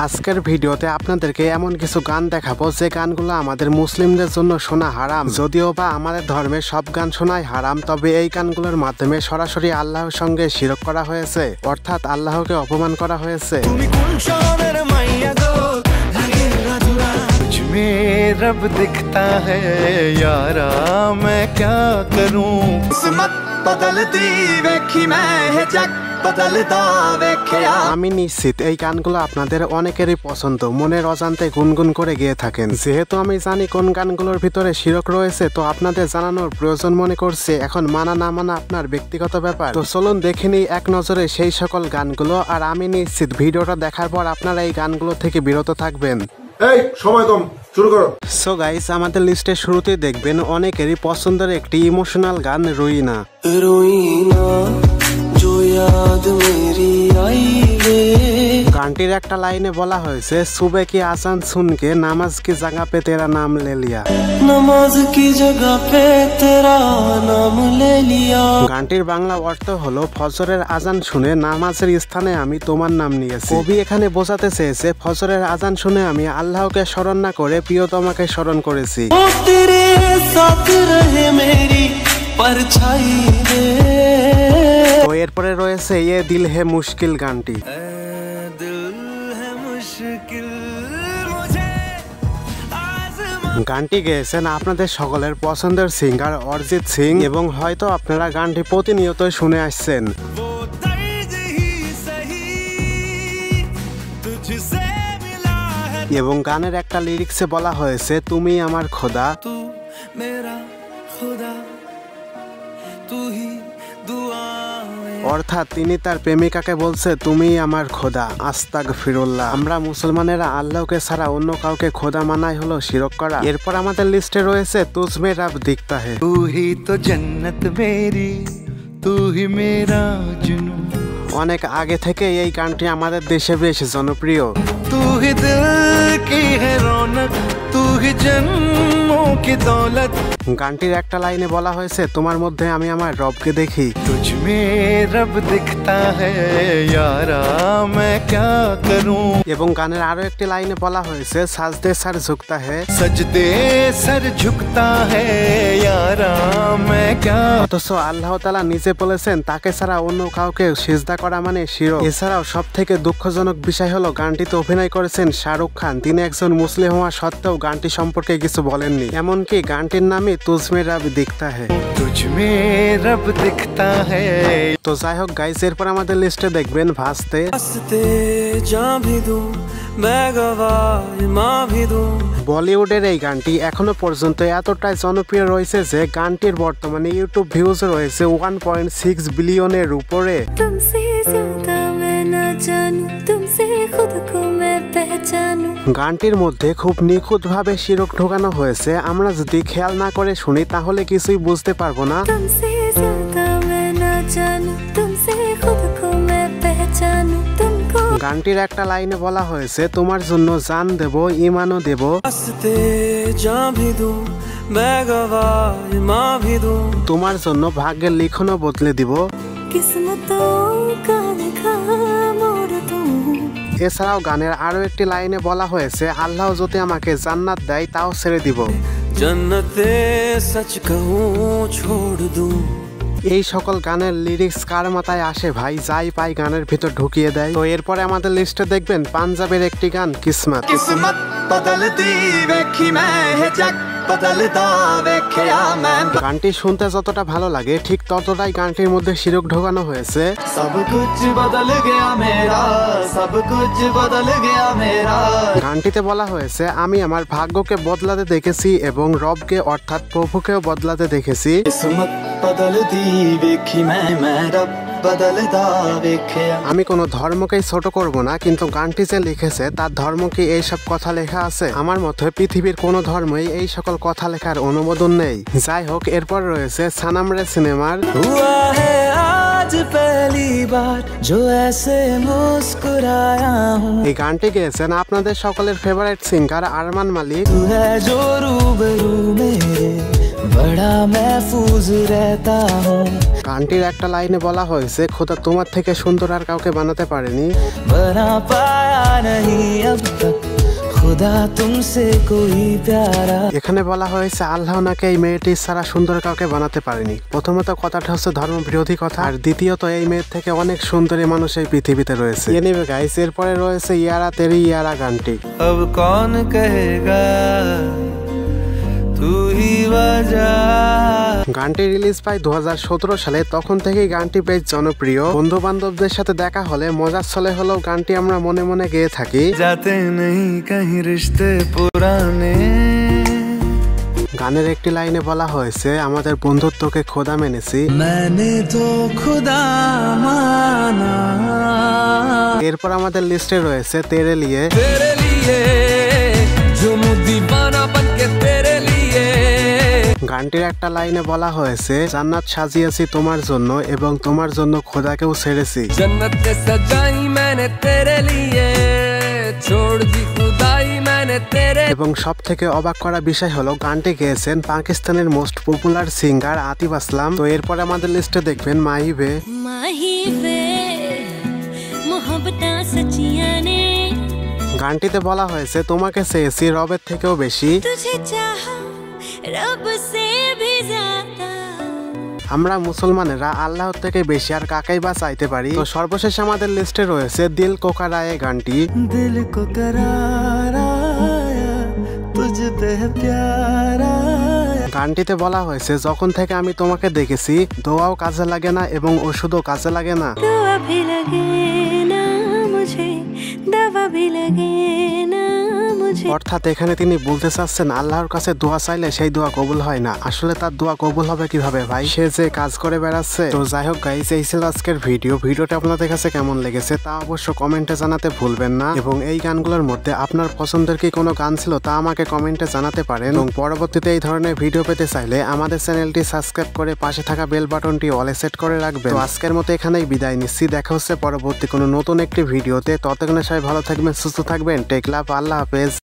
আজকের ভিডিওতে আপনাদেরকে এমন কিছু গান দেখাবো যে গানগুলো আমাদের মুসলিমদের জন্য শোনা হারাম। যদিও বা আমাদের ধর্মে সব গান শোনাই হারাম, তবে এই গানগুলোর মাধ্যমে সরাসরি আল্লাহর সঙ্গে শিরক করা হয়েছে, অর্থাৎ আল্লাহকে অপমান করা হয়েছে। रब दिखता है यारा मैं क्या करूं किस्मत बदलती वेखी मैं है जग बदलदा वेखया। আমি নিশ্চিত এই গানগুলো আপনাদের অনেকেরই পছন্দ, মনের অজান্তে গুনগুন করে গেয়ে থাকেন। যেহেতু আমি জানি কোন গানগুলোর ভিতরে শিরক রয়েছে, তো আপনাদের জানানোর প্রয়োজন মনে করছে। এখন মানা না মানা আপনার ব্যক্তিগত ব্যাপার। তো চলুন দেখে নিই এক নজরে সেই সকল গানগুলো, আর আমি নিশ্চিত ভিডিওটা দেখার পর আপনারা এই গানগুলো থেকে বিরত থাকবেন। এই সময় কম, শুরু করো। সো গাইস, আমাদের লিস্টের শুরুতেই দেখবেন অনেকেরই পছন্দের একটি ইমোশনাল গান রুইনা। গানটির একটা লাইনে বলা হয়েছে, সুবে কি আজান সুনকে নামাজ কি জায়গা পে তেরা নাম লে লিয়া, নামাজ কি জায়গা পে তেরা নাম লে লিয়া। গানটির বাংলা অর্থ হলো, ফজরের আজান শুনে নামাজের স্থানে আমি তোমার নাম নিয়েছি। কবি এখানে বোঝাতে চেয়েছে, ফজরের আজান শুনে আমি আল্লাহকে স্মরণ না করে প্রিয়তমাকে স্মরণ করেছি। তো এরপরে রয়েছে এ দিল হে মুশকিল গানটি। গানটি গেয়েছেন আপনাদের সকলের পছন্দের সিঙ্গার অরিজিৎ সিং, এবং হয়তো আপনারা গানটি প্রতিনিয়ত শুনে আসছেন। এবং গানের একটা লিরিক্সে বলা হয়েছে, তুমি আমার খোদা, অর্থাৎ তিনি তার প্রেমিকাকে বলছে, তুমি আমার খোদা। আস্তাগফিরুল্লাহ। আমরা মুসলমানেরা আল্লাহকে ছাড়া অন্য কাউকে খোদা মানাই হলো শিরক করা। এরপর আমাদের লিস্টে রয়েছে তুঝমে রব দিখতা হে। তু হি তো জান্নাত মেরি, তু হি মেরা জুনু। অনেক আগে থেকে এই গানটি আমাদের দেশে বেশ জনপ্রিয়। তু হি দিল কি হে রৌনক, তু হি জন্মোं की दौलत। গানটির একটা লাইনে বলা হয়েছে, তোমার মধ্যে আমি আমার রবকে দেখি। तुझ में रब दिखता है यारा मैं क्या करूं। এবং গানের আরো একটি লাইনে বলা হয়েছে, সাজদে সর ঝুকতা হে, सजदे सर झुकता है यारा मैं क्या। অথচ আল্লাহ তাআলা নিজে বলেছেন, তাকে ছাড়া অন্য কাউকে সিজদা করা মানে শিরক। এছাড়াও সব থেকে দুঃখজনক বিষয় হলো, গানটিতে অভিনয় করেছেন শাহরুখ খান। তিনি একজন মুসলিম হওয়া সত্ত্বেও গানটি সম্পর্কে কিছু বলেননি। এমনকি গানটির নামে তুঝমে রব দিখতা হে। तुझ में रब दिखता है। তো যাই হোক গাইস, এরপর আমাদের লিস্টে দেখবেন ভাসতে। বলিউডের এই গানটি এখনো পর্যন্ত এতটাই জনপ্রিয় রয়েছে যে গানটির বর্তমানে ইউটিউব ভিউজ রয়েছে 1.6 বিলিয়নের উপরে। গানটির মধ্যে খুব নিখুঁতভাবে শিরক ঢোকানো হয়েছে। আমরা যদি খেয়াল না করে শুনি তাহলে কিছুই বুঝতে পারবো না। গানটির একটা লাইনে বলা হয়েছে, তোমার জন্য জান দেব, ইমানও দেব। তোমার জন্য ভাগ্যের লিখনও বদলে দিব। এছাড়াও গানের আরো একটি লাইনে বলা হয়েছে, আল্লাহ যদি আমাকে জান্নাত দেয় তাও ছেড়ে দিব। জান্নাতে সচ कहूं छोड़ दूं। এই সকল গানের লিরিক্স কার মাথায় আসে ভাই? যাই পাই গানের ভিতর ঢুকিয়ে দেয়। তো এরপরে আমাদের লিস্টে দেখবেন পাঞ্জাবের একটি গান, কিসমত। কিসমত বদলতি দেখি मैं है जग बदलदा देखया मैं। গানটি শুনতে যতটা ভালো লাগে, ঠিক ততটাই গানটির মধ্যে শিরক ঢোকানো হয়েছে। সব কুছ বদল গয়া মেরা, সব কুছ বদল গয়া মেরা। গানটিতে বলা হয়েছে, আমি আমার ভাগ্যকে বদলাতে দেখেছি এবং রবকে অর্থাৎ প্রভুকেও বদলাতে দেখেছি। কিসমত বদলতি দেখি मैं रब बदलदा देखया। আমি কোনো ধর্মকেই ছোট করব না, কিন্তু গানটি যে লিখেছে তার ধর্ম কি এইসব কথা লেখা আছে? আমার মতে পৃথিবীর কোনো ধর্মই এই সকল কথা লেখার অনুমোদন নেই। যাই হোক, এরপর রয়েছে সানাম রে সিনেমার হুয়া হে আজ পহলি বার জো ऐसे মুস্কুরায়া হুঁ। এই গানটি গেয়েছেন আপনাদের সকলের ফেভারিট সিঙ্গার আরমান মালিক। তু হ্যায় জো রুবরু মেরে बड़ा महफूज रहता हूँ। গানটির একটা লাইনে বলা হয়েছে খোদা তোমার থেকে সুন্দর আর কাউকে বানাতে পারেনি। बना पाया नहीं अब तक खुदा तुमसे कोई प्यारा। এখানে বলা হয়েছে আল্লাহ নাকি এই মেয়েটি ছাড়া সুন্দর কাউকে বানাতে পারেনি। প্রথমত কথাটা হচ্ছে ধর্ম বিরোধী কথা, আর দ্বিতীয়ত এই মেয়ের থেকে অনেক সুন্দরী মানুষ এই পৃথিবীতে রয়েছে। এনিওয়ে গাইস, এরপরে রয়েছে ইয়ারা তেরি ইয়ারা গানটি। अब कौन कहेगा तू ही वजह। গানটি রিলিজ পায় 2017 সালে। তখন থেকেই গানটি বেশ জনপ্রিয়। বন্ধু বান্ধবদের সাথে দেখা হলে মজার ছলে হলেও গানটি আমরা মনে মনে গেয়ে থাকি। जाते नहीं कहीं रिश्ते पुराने। গানের একটি লাইনে বলা হয়েছে আমাদের বন্ধুত্বকে খোদা মেনেছি। मैंने तो खुदा माना। এরপর আমাদের লিস্টে রয়েছে তেরে লিয়ে। तेरे लिए जो दीवाना बनके तेरे लिए। গানটির একটা লাইনে বলা হয়েছে জান্নাত সাজিয়েছি তোমার জন্য এবং তোমার জন্য খোদাকেও ছেড়েছি। जन्नत सजाई मैंने तेरे लिए छोड़ दी खुदाई मैंने तेरे। এবং সব থেকে অবাক করা বিষয় হলো গানটি গেয়েছেন পাকিস্তানের মোস্ট পপুলার সিঙ্গার আতিফ আসলাম। তো এরপর আমাদের লিস্টে দেখবেন মাহিবে। গানটিতে বলা হয়েছে তোমাকে চেয়েছি রবের থেকেও বেশি। আমরা মুসলমানেরা আল্লাহর থেকে বেশি আর কাকাই বা চাইতে পারি। তো সর্বশেষ আমাদের লিস্টে রয়েছে দিল কো कराए গানটি। दिल को करार आया तुझ पे प्यार आया। গানটিতে বলা হয়েছে যখন থেকে আমি তোমাকে দেখেছি দোয়াও কাজে লাগে না এবং ওষুধও কাজে লাগে না। दवा भी लगे ना मुझे, दवा भी लगे ना मुझे। অর্থাৎ এখানে তিনি বলতে চাচ্ছেন আল্লাহর কাছে দোয়া চাইলে সেই দোয়া কবুল হয় না। আসলে তার দোয়া কবুল হবে কিভাবে ভাই, সে যে কাজ করে বেড়াচ্ছে। তো যাই হোক গাইস, এই ছিল আজকের ভিডিওটা আপনাদের কাছে কেমন লেগেছে তা অবশ্য কমেন্টে জানাতে ভুলবেন না। এবং এই গানগুলোর মধ্যে আপনার পছন্দের কি কোনো গান ছিল তা আমাকে কমেন্টে জানাতে পারেন। এবং পরবর্তীতে এই ধরনের ভিডিও পেতে চাইলে আমাদের চ্যানেলটি সাবস্ক্রাইব করে পাশে থাকা বেল বাটনটি অলে সেট করে রাখবেন। তো আজকের মতো এখানেই বিদায় নিচ্ছি। দেখা হচ্ছে পরবর্তী কোনো নতুন একটি ভিডিওতে। ততক্ষণে সবাই ভালো থাকবেন, সুস্থ থাকবেন। টেক লাভ, আল্লাহ হাফেজ।